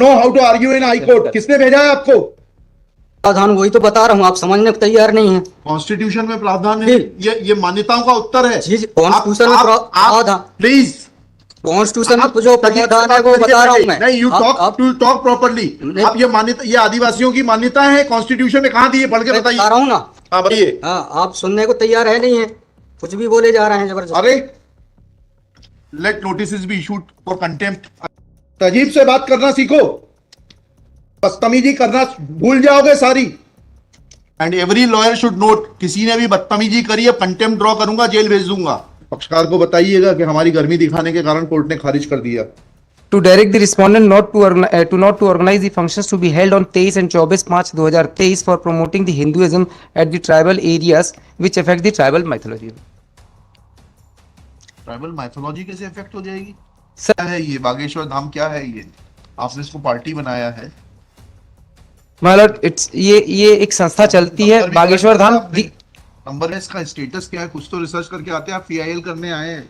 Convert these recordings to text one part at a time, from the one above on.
No how to argue in high court. किसने भेजा है आपको? प्रावधान वही तो बता रहा हूँ, आप समझने को तैयार नहीं है। कॉन्स्टिट्यूशन में प्रावधान है, ये मान्यताओं का उत्तर है। कॉन्स्टिट्यूशन में प्रावधान, प्लीज कॉन्स्टिट्यूशन में जो प्रावधान है वो बता रहा हूँ मैं। नहीं, यू टॉक प्रॉपर्ली। आप ये मान्यता, ये आदिवासियों की मान्यता है, कॉन्स्टिट्यूशन में कहाँ दी है? पढ़ के बताइए। बता रहा हूँ ना। हाँ बताइए। हाँ, आप सुनने को तैयार है नहीं है, कुछ भी बोले जा रहे हैं जबरदस्त। अरे let notice be issued for contempt. तजीब से बात करना सीखो, बदतमीजी करना भूल जाओगे सारी। And every lawyer should note, किसी ने भी बदतमीजी करी है, कंटेम्प्ट ड्रॉ करूंगा, जेल भेज दूंगा। पक्षकार को बताइएगा कि हमारी गर्मी दिखाने के कारण कोर्ट ने खारिज कर दिया। To direct the respondent not to organize the functions to be held on 23 and 24 March 2023 for promoting the Hinduism at the tribal areas which affect the tribal mythology. Tribal mythology कैसे effect हो जाएगी? Sir, क्या है ये बागेश्वर धाम? क्या है ये? आपने इसको पार्टी बनाया है? My lord, it's ये एक संस्था चलती है बागेश्वर धाम। नंबर है इसका, स्टेटस क्या है? कुछ तो रिसर्च करके आते हैं। आप पीआईएल करने आए हैं,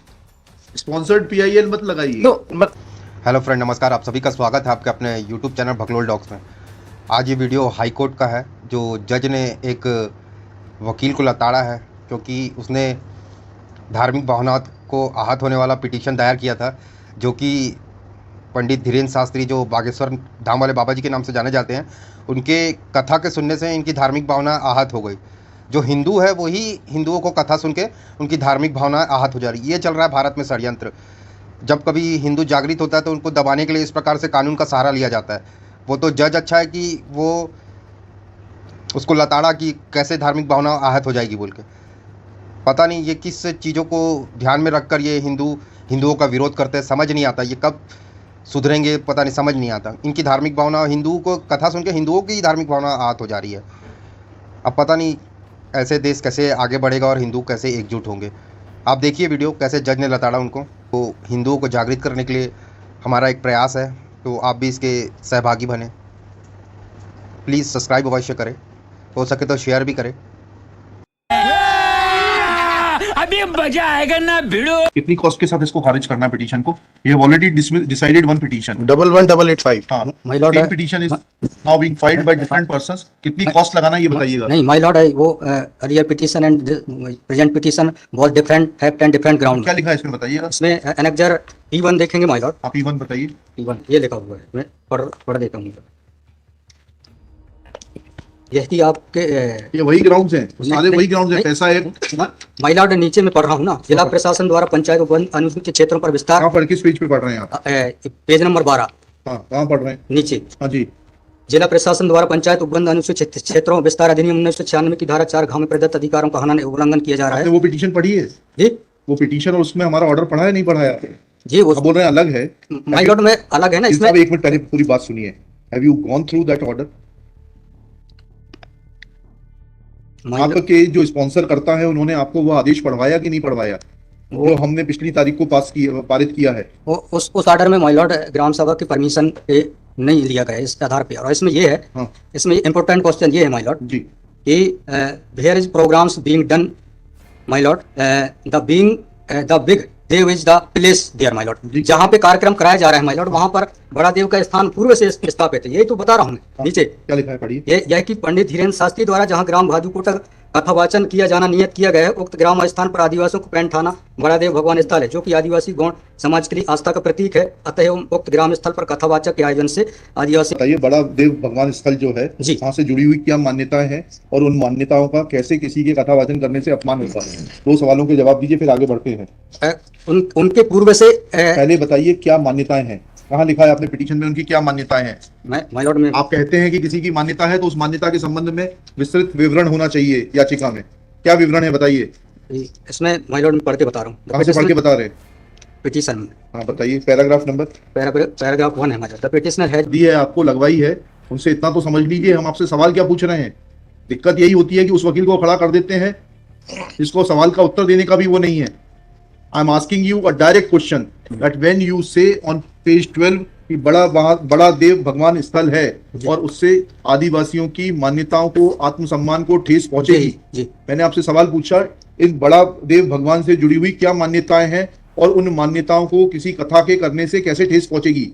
स्पॉन्सर्ड पीआईएल मत लगाइए। हेलो फ्रेंड, नमस्कार। आप सभी का स्वागत है आपके अपने यूट्यूब चैनल भगलोल डॉक्स में। आज ये वीडियो हाई कोर्ट का है, जो जज ने एक वकील को लताड़ा है क्योंकि उसने धार्मिक भावनाओं को आहत होने वाला पिटीशन दायर किया था, जो कि पंडित धीरेन्द्र शास्त्री, जो बागेश्वर धाम वाले बाबा जी के नाम से जाने जाते हैं, उनके कथा के सुनने से इनकी धार्मिक भावना आहत हो गई। जो हिंदू है वही हिंदुओं को कथा सुन के उनकी धार्मिक भावना आहत हो जा रही। ये चल रहा है भारत में षड्यंत्र। जब कभी हिंदू जागृत होता है तो उनको दबाने के लिए इस प्रकार से कानून का सहारा लिया जाता है। वो तो जज अच्छा है कि वो उसको लताड़ा कि कैसे धार्मिक भावना आहत हो जाएगी बोल के। पता नहीं ये किस चीज़ों को ध्यान में रखकर ये हिंदुओं का विरोध करते हैं, समझ नहीं आता ये कब सुधरेंगे, पता नहीं, समझ नहीं आता। इनकी धार्मिक भावना, हिंदुओं को कथा सुन के हिंदुओं की धार्मिक भावना आहत हो जा रही है। अब पता नहीं ऐसे देश कैसे आगे बढ़ेगा और हिंदू कैसे एकजुट होंगे। आप देखिए वीडियो, कैसे जज ने लताड़ा उनको। तो हिंदुओं को जागृत करने के लिए हमारा एक प्रयास है, तो आप भी इसके सहभागी बने। प्लीज़ सब्सक्राइब अवश्य करें, हो सके तो शेयर भी करें। अभी मजा आएगा ना भिड़ो। कितनी कॉस्ट के साथ इसको खारिज करना है पिटीशन को? ये ऑलरेडी डिसाइडेड वन पिटीशन 11885। हाँ, my lord, petition is now being filed by different persons. कितनी कॉस्ट लगाना ये बताइएगा। नहीं माय लॉर्ड, वो earlier petition and present petition बहुत different fact and different ground. क्या लिखा है इसमें बताइएगा। इसमें एनेक्जर E1 देखेंगे माय लॉर्ड। आप E1 बताइए। E1 ये लिखा हुआ है, मैं पढ़ देता हूँ। यही आपके ये वही ग्राउंड्स हैं, सारे वही ग्राउंड्स हैं। पैसा है माय लॉर्ड, नीचे में पढ़ रहा हूँ ना। जिला प्रशासन द्वारा पंचायत वन अनुसूचित क्षेत्रों पर विस्तार। कहाँ पर, किस पेज पे पढ़ रहे हैं आप? Page number 12। हाँ, कहाँ पढ़ रहे हैं? नीचे। हाँ जी। जिला प्रशासन द्वारा पंचायत उपबंध अनुसूचित क्षेत्रों विस्तार अधिनियम 1996 की धारा 4 घ में प्रदत्त अधिकारों का उल्लंघन किया जा रहा है। वो पिटीशन पढ़ी है जी? वो पिटीशन और उसमें हमारा ऑर्डर पढ़ा है नहीं पढ़ा है? जी, वो बोल रहे हैं अलग है। माय लॉर्ड में अलग है ना इसमें। एक मिनट पहले पूरी बात सुनिए। Have you gone through that order? आपके जो स्पॉन्सर करता है उन्होंने आपको वो आदेश पढ़वाया कि नहीं पढ़वाया, जो हमने पिछली तारीख को पारित किया है? उस ऑर्डर में माय लॉर्ड ग्राम सभा की परमिशन पे नहीं लिया गया इस आधार पे। और इसमें ये है, हाँ। इसमें इम्पोर्टेंट क्वेश्चन ये है माय लॉर्ड जी, कि where is programs being done my lord, the big देव is the place there my lord. जहाँ पे कार्यक्रम कराया जा रहा है माय लॉर्ड, वहाँ पर बड़ा देव का स्थान पूर्व से स्थापित है। यही तो बता रहा हूँ मैं। नीचे क्या लिखा है पढ़िए। यह कि पंडित धीरेन्द्र शास्त्री द्वारा जहाँ ग्राम भादुकोट कथावाचन किया जाना नियत किया गया है, उक्त ग्राम स्थान पर आदिवासियों को पैंट थाना बड़ादेव भगवान स्थल है, जो कि आदिवासी गौण समाज के लिए आस्था का प्रतीक है। अतः उक्त ग्राम स्थल पर कथावाचक के आयोजन से आदिवासी। बताइए, बड़ा देव भगवान स्थल जो है जी, वहाँ से जुड़ी हुई क्या मान्यताएं हैं और उन मान्यताओं का कैसे किसी के कथावाचन करने से अपमान होता है? 2 सवालों के जवाब दीजिए, फिर आगे बढ़ते हैं। उनके पूर्व से पहले बताइए क्या मान्यताएं हैं, कहाँ लिखा है आपने पिटीशन में उनकी क्या मान्यताएं हैं? माय लॉर्ड में आप कहते हैं कि किसी की मान्यता है तो उस मान्यता के संबंध में विस्तृत विवरण होना चाहिए याचिका में। क्या विवरण है बताइए। इसमें माय लॉर्ड में पढ़ के बता रहा हूँ। कहाँ से पढ़ के बता रहे हैं? पिटीशन में। हाँ बताइए, पैराग्राफ नंबर। पैराग्राफ 1 है my lord. The petitioner has the है आपको, लगवाई है, उनसे इतना तो समझ लीजिए। हम आपसे सवाल क्या पूछ रहे हैं? दिक्कत यही होती है कि उस वकील को खड़ा कर देते हैं जिसको सवाल का उत्तर देने का भी वो नहीं है। I am asking you a direct question that when you से ऑन पेज 12 कि बड़ा देव भगवान स्थल है और उससे आदिवासियों की मान्यताओं को, आत्मसम्मान को ठेस पहुंचेगी। जी। मैंने आपसे सवाल पूछा, इन बड़ा देव भगवान से जुड़ी हुई क्या मान्यताएं हैं और उन मान्यताओं को किसी कथा के करने से कैसे ठेस पहुंचेगी?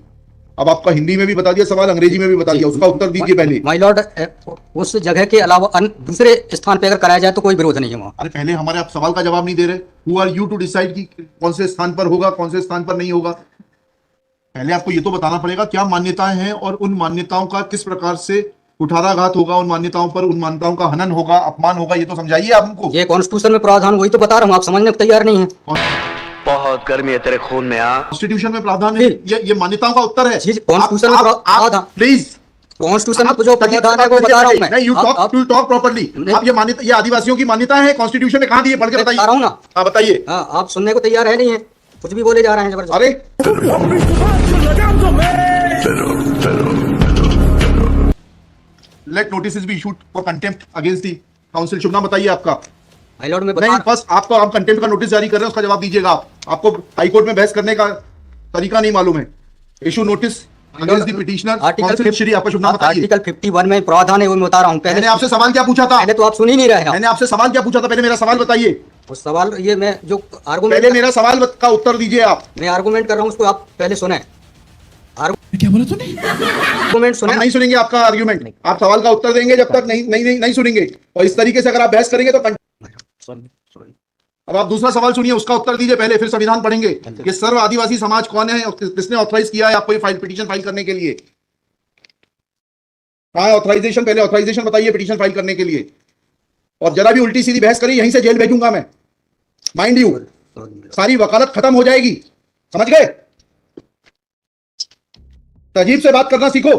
अब आपका हिंदी में भी बता दिया सवाल, अंग्रेजी में भी बता दिया, उसका उत्तर दीजिए पहले। माय लॉर्ड, उस जगह के अलावा दूसरे स्थान पे अगर कराया जाए तो कोई विरोध नहीं है वहाँ। अरे पहले हमारे आप सवाल का जवाब नहीं दे रहे। Who are you to decide कि कौन से स्थान पर होगा, कौन से स्थान पर नहीं होगा। पहले आपको ये तो बताना पड़ेगा क्या मान्यताएं हैं और उन मान्यताओं का किस प्रकार से कुठाराघात होगा, उन मान्यताओं पर, उन मान्यताओं का हनन होगा, अपमान होगा, ये तो समझाइए आप हमको। ये कॉन्स्टिट्यूशन में प्रावधान, वही तो बता रहा हूँ, आप समझने को तैयार नहीं है। बहुत गर्मी है तेरे खून में। कॉन्स्टिट्यूशन में प्रावधान है, ये मान्यताओं का उत्तर है। जी, कॉन्स्टिट्यूशन में प्रावधान, प्लीज कॉन्स्टिट्यूशन में जो प्रावधान है वो बता रहा हूँ मैं। नहीं, यू टॉक प्रॉपर्ली। आप ये मान्यता, ये आदिवासियों की मान्यता है, कॉन्स्टिट्यूशन में कहां दी है, पढ़ के बताइए। बता रहा हूँ ना। हाँ बताइए। हाँ, आप सुनने को तैयार है नहीं है, कुछ भी बोले जा रहे हैं जबरदस्त। अरे let notice be issued for contempt against the council. शुभ नाम बताइए आपका। माय लॉर्ड में नहीं, बस आपको, आप कंटेम्प्ट का नोटिस जारी कर रहे हैं, उसका जवाब दीजिएगा आप। आपको हाईकोर्ट में बहस करने का तरीका नहीं मालूम है। Issue notice against the petitioner council. Shri आपका शुभ नाम बताइए। आर्टिकल 51 में प्रावधान है वो मैं बता रहा हूँ। मैंने आपसे सवाल क्या पूछा था? पहले तो आप सुन ही नहीं रहे हैं। मैंने आपसे सवाल क्या पूछा था? पहले मेरा सवाल बताइए। उस सवाल, ये मैं जो आर्गुमेंट, पहले मेरा सवाल का उत्तर दीजिए आप। मैं आर्गुमेंट कर रहा हूँ उसको आप पहले सुने। क्या बोला तूने? आर्गुमेंट सुने। हम नहीं सुनेंगे आपका आर्ग्यूमेंट। आप सवाल का उत्तर देंगे जब तक नहीं सुनेंगे। और इस तरीके से अगर आप बहस करेंगे तो अब आप दूसरा सवाल सुनिए, उसका उत्तर दीजिए पहले, फिर संविधान पढ़ेंगे। ये सर्व आदिवासी समाज कौन है और किसने ऑथराइज किया है आपको ये पिटीशन फाइल करने के लिए? कहाँ है ऑथराइजेशन? पहले ऑथराइजेशन बताइए पिटीशन फाइल करने के लिए। और जरा भी उल्टी सीधी बहस करी, यहीं से जेल भेजूंगा मैं, माइंड यू। सारी वकालत खत्म हो जाएगी, समझ गए? तहजीब से बात करना सीखो।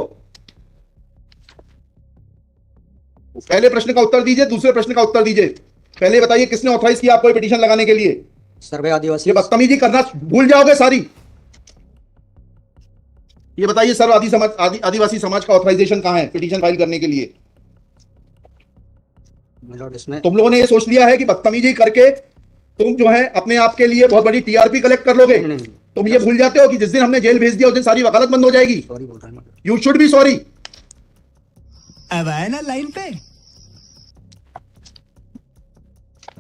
पहले प्रश्न का उत्तर दीजिए, दूसरे प्रश्न का उत्तर दीजिए। पहले बताइए किसने ऑथराइज किया आपको ये पिटीशन लगाने के लिए? सर्वे आदिवासी। ये बदतमीजी करना भूल जाओगे सारी। ये बताइए सर्व आदिवासी समाज का ऑथराइजेशन कहां है पिटीशन फाइल करने के लिए? इसमें तुम लोगों ने ये सोच लिया है कि बदतमीजी करके तुम जो है अपने आप के लिए बहुत बड़ी टीआरपी कलेक्ट कर लोगे। तुम ये भूल जाते हो कि जिस दिन हमने जेल भेज दिया उस दिन सारी वकालत बंद हो जाएगी। सॉरी बोल रहा हूं। You should be sorry. अब आए ना लाइन पे।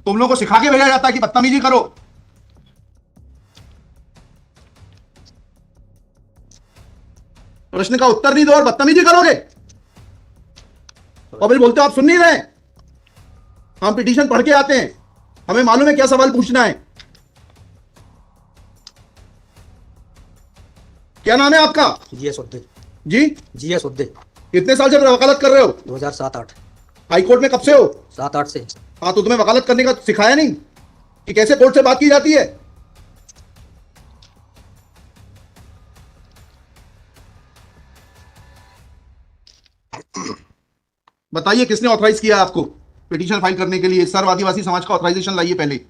तुम लोगों को सिखा के भेजा जाता है कि बदतमीजी करो। प्रश्न का उत्तर नहीं दो और बदतमीजी करोगे, और फिर बोलते हो आप सुन नहीं रहे। हम पिटीशन पढ़ के आते हैं, हमें मालूम है क्या सवाल पूछना है। क्या नाम है आपका? जीएस उद्दे। जी, जीएस उद्दे। कितने साल से वकालत कर रहे हो? 2007-8। हाईकोर्ट में कब से हो? 7-8 से। हाँ, तो तुम्हें वकालत करने का सिखाया नहीं कि कैसे कोर्ट से बात की जाती है? बताइए किसने ऑथराइज किया आपको पिटीशन फाइल करने के लिए? सर्व आदिवासी समाज का ऑथराइजेशन लाइए पहले।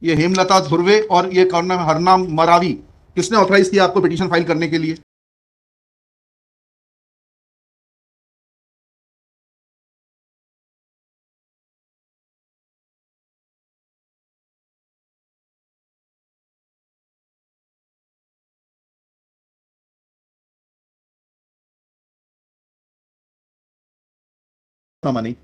ये हेमलता धुर्वे और ये हरनाम मरावी, किसने ऑथराइज किया आपको पिटीशन फाइल करने के लिए? नहीं,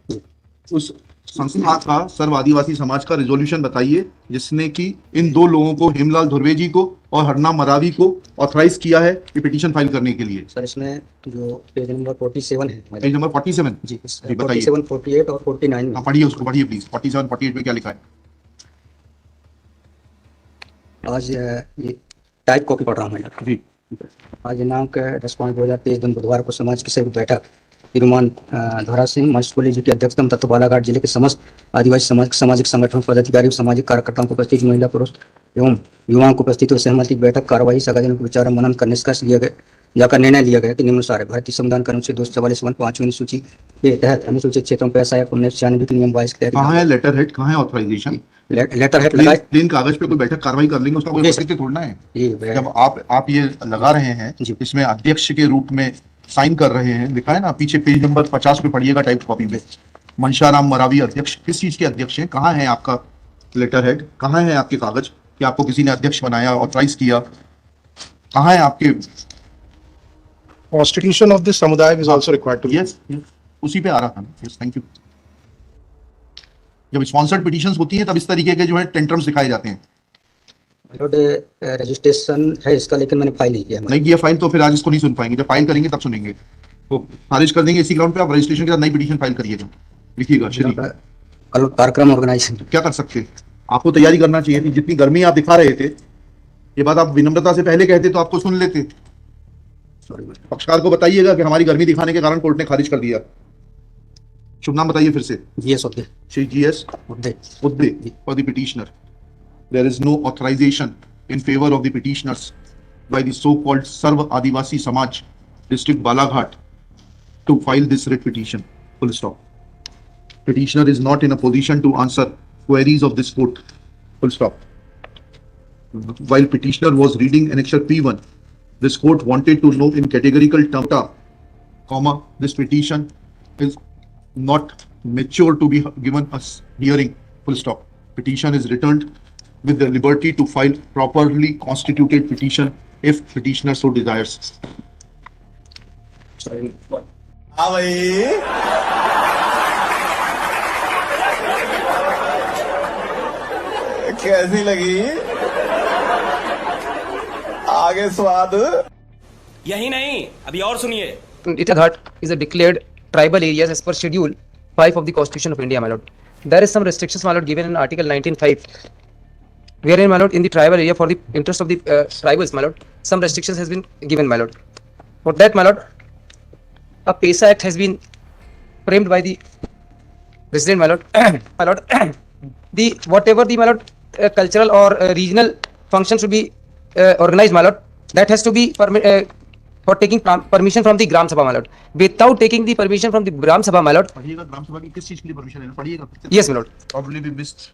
उस संस्था का सर्व आदिवासी समाज का रिजोल्यूशन बताइए जिसने कि इन दो लोगों को, हेमलाल धुर्वे जी को और हरनाम मरावी को, ऑथराइज किया है ये पिटीशन फाइल करने के लिए। सर इसमें जो पेज नंबर 47 है, पेज नंबर 47 जी, बताइए। 47, 48 और 49 में। हाँ, पढ़िए उसको, पढ़िए प्लीज। 47, 48 में क्या लिखा है? आज ये टाइप कॉपी पढ़ रहा हूँ मैं जी। आज दिनांक 10/5/2023 दिन बुधवार को समाज की सभी बैठक तिरुमान धरा सिंह मस्कोली जी की अध्यक्षता में तथा बालाघाट जिले के समस्त आदिवासी सामाजिक संगठनों पदाधिकारी और सामाजिक कार्यकर्ताओं को उपस्थित महिला पुरुष एवं युवाओं को उपस्थित हुए सहमति बैठक कार्यवाही सगाजन को विचार मनन कर निष्कर्ष लिया गया, जाकर निर्णय लिया गया कि निम्नानुसार भारतीय संविधान के अनुच्छेद 244 5वीं अनुसूची के तहत अनुसूचित क्षेत्रों पर SIR 1996 के नियम 22 के तहत कहाँ है लेटर हेड, कहाँ है ऑथराइजेशन? लेटर हेड लगाए। प्लेन कागज पे कोई बैठक कार्रवाई कर लेंगे, उसका कोई औचित्य थोड़ना है। जब आप ये लगा रहे हैं, इसमें अध्यक्ष के रूप में साइन कर रहे हैं, लिखा है ना पीछे, पेज नंबर 50 पे पढ़िएगा टाइप कॉपी में। मनशाराम मरावी अध्यक्ष, किस चीज के अध्यक्ष हैं? कहाँ है आपका लेटर हेड? कहाँ है आपके कागज कि आपको किसी ने अध्यक्ष बनाया, ऑथराइज किया? कहाँ है आपके? Constitution of this samudaya is also required to. Yes, उसी पे आ रहा था। Yes, thank you. जब स्पॉन्सर्ड पिटीशंस होती हैं तब इस तरीके के जो है टेंट्रम्स दिखाए जाते हैं। लॉर्ड रजिस्ट्रेशन है इसका, लेकिन मैंने फाइल नहीं किया। नहीं किया फाइल तो फिर आज इसको नहीं सुन पाएंगे, जब फाइल करेंगे तब सुनेंगे। तो खारिज कर देंगे इसी ग्राउंड पे। आप रजिस्ट्रेशन के साथ नई पिटीशन फाइल करिएगा, लिखिएगा श्री। कल कार्यक्रम ऑर्गेनाइजेशन क्या कर सकते, आपको तैयारी करना चाहिए थी। जितनी गर्मी आप दिखा रहे थे, ये बात आप विनम्रता से पहले कहते तो आपको सुन लेते। पक्षकार को बताइएगा कि हमारी गर्मी दिखाने के कारण कोर्ट ने खारिज कर दिया। शुभ नाम बताइए फिर से। जीएस होते श्री जीएस मुद्दे Uddey for the petitioner. There is no authorization in favor of the petitioners by the so-called Sarv Adivasi Samaj, District Balaghat, to file this writ petition. Full stop. Petitioner is not in a position to answer queries of this court. Full stop. While petitioner was reading annexure P1, this court wanted to know in categorical terms, comma, this petition is not mature to be given us hearing. Full stop. Petition is returned with the liberty to file properly constituted petition if petitioner so desires. हाँ भाई, कैसी लगी आगे स्वाद? यही नहीं, अभी और सुनिए। Itaghat is a declared tribal areas as per Schedule 5 of the Constitution of India, my lord. There is some restrictions, my lord, given in Article 19(5), wherein, my lord, in the tribal area for the interest of the tribals, my lord, some restrictions has been given, my lord. For that, my lord, a PESA Act has been framed by the President, my lord. My lord, the whatever the, my lord, cultural or regional function should be organized, my lord, that has to be for taking permission from the Gram Sabha, my lord. Without taking the permission from the Gram Sabha, my lord. पढ़िएगा ग्राम सभा की किस चीज के लिए permission लेना, पढ़िएगा। Yes, my lord. Probably we missed.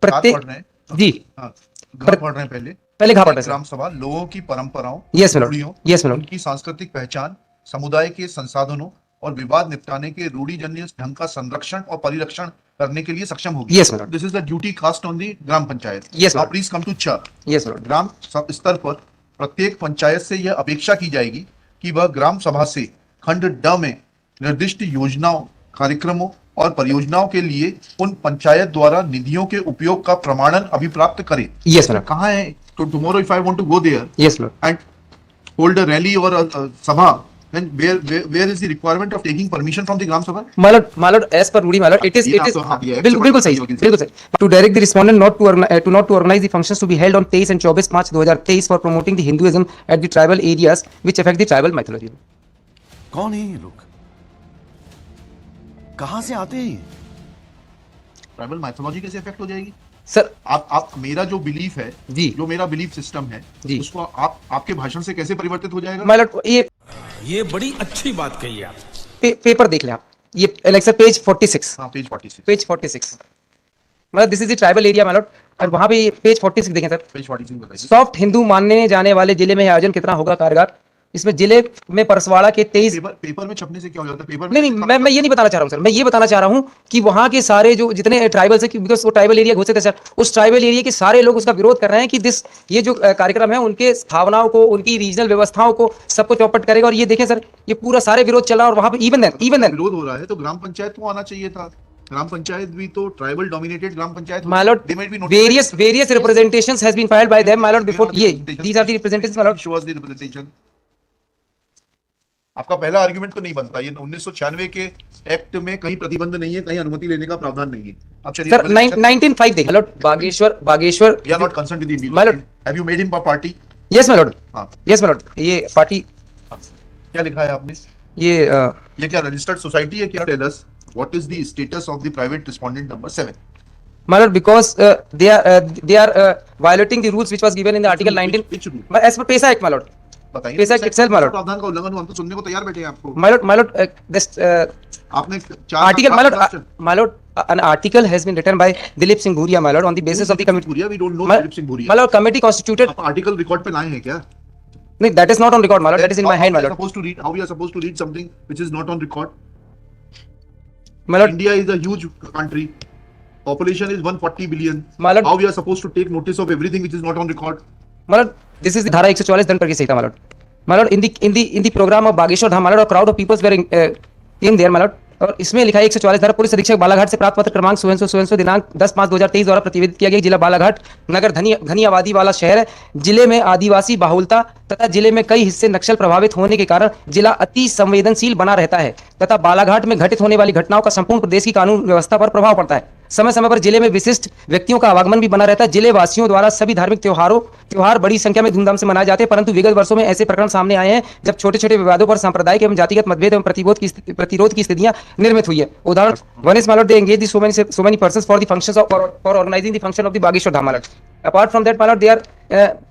प्रत्येक पढ़ रहे हैं जी हाँ, घा पढ़ रहे हैं पहले। पहले घा पढ़ते ग्राम सभा लोगों की परंपराओं, Yes, my lord. रूढ़ियों, Yes, my lord. उनकी सांस्कृतिक पहचान, समुदाय के संसाधनों और विवाद निपटाने के रूढ़िजन्य ढंग का संरक्षण और परिरक्षण करने के लिए सक्षम होगी। Yes, my lord. This is the duty cast on the gram panchayat. Yes, my lord. Please come to च। Yes, my lord. ग्राम स्तर पर प्रत्येक पंचायत से यह अपेक्षा की जाएगी कि वह ग्राम सभा से खंड ड में निर्दिष्ट योजनाओं, कार्यक्रमों और परियोजनाओं के लिए उन पंचायत द्वारा निधियों के उपयोग का प्रमाणन अभिप्राप्त करे। Yes, my lord. कहाँ है? तो tomorrow if I want to go there Yes, my lord. and hold a rally or a sabha, then where is the requirement of taking permission from the Gram Sabha? My lord, as per Rudy, my lord, it is बिल्कुल सही, बिल्कुल सही. To direct the respondent not to organize the functions to be held on 23 and 24 March 2023 for promoting the Hinduism at the tribal areas which affect the tribal mythology. कौन है ये लोग? कहाँ से आते हैं? ट्राइबल माइथोलॉजी कैसे इफेक्ट हो जाएगी? सर आप मेरा जो बिलीफ है जी, जो मेरा बिलीफ सिस्टम है जी, उसको आपके भाषण से कैसे परिवर्तित हो जाएगा? my lord, ये बड़ी अच्छी बात कही आप। पेपर देख लें आप, ये एलेक्सा पेज 46, हाँ पेज 46, पेज 46, मतलब this is the tribal area my lord, और वहां पे पेज 46 देखें सर, पेज 46 बताइए। सॉफ्ट हिंदू मानने जाने वाले जिले में आयोजन कितना होगा कारगर? इसमें जिले में परसवाड़ा के 23 पेपर में छपने से क्या हो जाता है? पेपर नहीं मैं ये नहीं बताना चाह रहा हूँ सर, मैं ये बताना चाह रहा हूँ कि वहाँ के सारे जो जितने ट्राइबल्स है, बिकॉज वो ट्राइबल एरिया घोषित है सर, उस ट्राइबल एरिया के सारे लोग उसका विरोध कर रहे हैं कि ये जो कार्यक्रम है उनके भावनाओं को, उनकी रीजनल व्यवस्थाओं को सबको चौपट करेगा। और ये देखें सर, ये पूरा सारे विरोध चला और वहाँ पे इवन देन विरोध हो रहा है तो ग्राम पंचायत को आना चाहिए था। ग्राम पंचायत भी तो tribal dominated gram panchayat my lord, various representations has been filed by them my lord before ये these are the representations my lord. show us the representation। आपका पहला आर्गुमेंट तो नहीं बनता, ये 1996 के एक्ट में कहीं प्रतिबंध नहीं है, कहीं अनुमति लेने का प्रावधान नहीं है। अब चलिए सर 1905 देख lord Bageshwar we are not concerned with the my lord, have you made him a party? Yes my lord, हां यस my lord, ये पार्टी क्या लिखा है आपने? ये क्या रजिस्टर्ड सोसाइटी है? क्या tell us what is the status of the private respondent number 7? my lord, because they are violating the rules which was given in the article 19 as per PESA Act my lord. बताइए PESA Act itself my lord. प्रावधान का उल्लंघन हुआ, हम तो सुनने को तैयार बैठे हैं आपको। my lord, this आपने article my lord, an article has been written by Dilip Singh Bhuria my lord on the basis of the committee. we don't know Dilip Singh Bhuria. my lord, committee constituted. आप article record पे लाए हैं क्या? नहीं, that is not on record my lord, that is in my hand my lord. How we are supposed to read something which is not on record? my lord, India is a huge country, population is 140 billion. my lord, How we are supposed to take notice of everything which is not on record? my lord, this is the धारा 144 दंड प्रति संहिता my lord. my lord, in the program of Bageshwar Dham my lord, a crowd of peoples were in there my lord, और इसमें लिखा है 144 धारा police अधीक्षक बालाघाट से प्राप्त पत्र क्रमांक सुवेंसो दिनांक 10/5/2023 द्वारा प्रतिवेदित किया गया। जिला बालाघाट नगर घनी आबादी वाला शहर है। जिले में आदिवासी बाहुलता तथा जिले में कई हिस्से नक्सल प्रभावित होने के कारण जिला अति संवेदनशील बना रहता है तथा बालाघाट में घटित होने वाली घटनाओं का संपूर्ण प्रदेश की कानून व्यवस्था पर प्रभाव पड़ता है। समय समय पर जिले में विशिष्ट व्यक्तियों का आवागमन भी बना रहता है। जिले वासियों द्वारा सभी धार्मिक त्योहार बड़ी संख्या में धूमधाम से मनाए जाते हैं, परंतु विगत वर्षों में ऐसे प्रकरण सामने आए हैं जब छोटे छोटे विवादों पर सांप्रदायिक एवं जातिगत मतभेद एवं प्रतिरोध की स्थितियां निर्मित हुई है। उदाहरण one is my lord they engage so many persons for the functions of for organizing the function of the Bageshwar Dham Malad. Apart from that, Malad, they are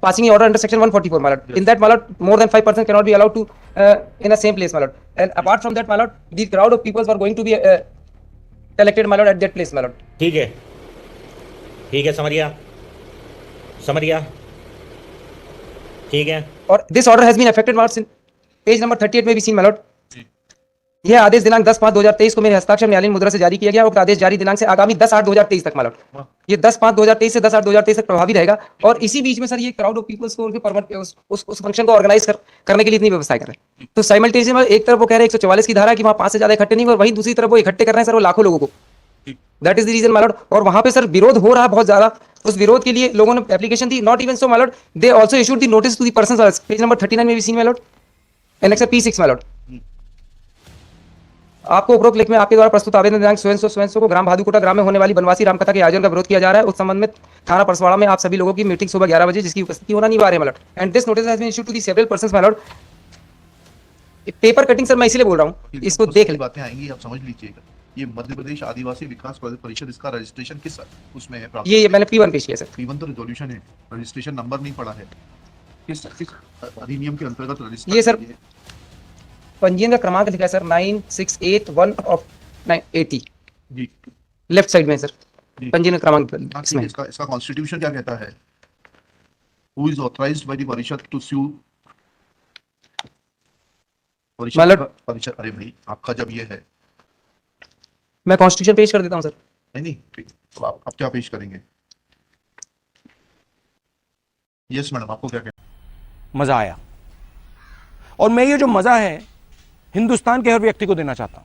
passing an order under section 144, Malad. In that, Malad, more than 5% cannot be allowed to in the same place, Malad. And apart from that, Malad, the crowd of people were going to be collected, Malad, at that place, Malad. ठीक है, समझ गया, ठीक है। और this order has been affected, Malad. Page number 38 में भी seen, Malad. यह आदेश दिनांक 10/5/2023 को मेरे हस्ताक्षर न्यायालयीन मुद्रा से जारी किया गया। उक्त आदेश जारी दिनांक से आगामी 10/8/2023 तक, मतलब ये 10/5/2023 से 10/8/2023 तक प्रभावी रहेगा। और इसी बीच में सर ये क्राउड ऑफ पीपल्स को उस फंक्शन को ऑर्गेनाइज करने के लिए इतनी व्यवस्था कर रहे हैं। तो साइमल्टेनियसली एक तरफ वो कह रहे हैं 144 की धारा है कि वहां 5 से ज्यादा इकट्ठे नहीं, और वहीं दूसरी तरफ वो इकट्ठे कर रहे हैं सर वो लाखों लोगों को। That is the reason, my lord. और वहां पे सर विरोध हो रहा है बहुत ज्यादा। उस विरोध के लिए लोगों ने एप्लीकेशन दी। Not even so, my lord, they also issued the notice to the persons. Page number 39 में भी सीन, मालॉर्ड, एनेक्स P6, मालॉर्ड। आपको उपरोक्त लेख में आपके द्वारा प्रस्तुत आवेदन दिनांक सुवेंसो को ग्राम भादुकोटा ग्राम में होने वाली बनवासी रामकथा के आयोजन का विरोध किया जा रहा है। उस संबंध में थाना परसवाड़ा में आप सभी लोगों की मीटिंग सुबह 11 बजे जिसकी उपस्थिति होना अनिवार्य है, my lord. And this notice has been issued to the several persons, my lord. Paper cutting sir मैं इसलिए बोल रहा हूँ, इसको देख ले। बातें आएंगी, आप समझ लीजिएगा। ये मध्य प्रदेश आदिवासी विकास परिषद, इसका रजिस्ट्रेशन किस उसमें है? ये मैंने P1 पेश किया सर। P1 तो रिजोल्यूशन है, रजिस्ट्रेशन नंबर नहीं पड़ा है। किस अधिनियम के अंतर्गत रजिस्टर? ये सर पंजीयन का क्रमांक लिखा है सर 9681 ऑफ 980 जी, लेफ्ट साइड में है सर पंजीयन का क्रमांक इसमें। इसका कॉन्स्टिट्यूशन क्या कहता है? Who is authorised by the परिषद टू सू? परिषद, अरे भाई आपका जब ये है, मैं कॉन्स्टिट्यूशन पेश कर देता हूं सर। नहीं, तो आप क्या पेश करेंगे? यस मैडम, आपको क्या कहना? मजा आया, और मैं ये जो मजा है हिंदुस्तान के हर व्यक्ति को देना चाहता हूं।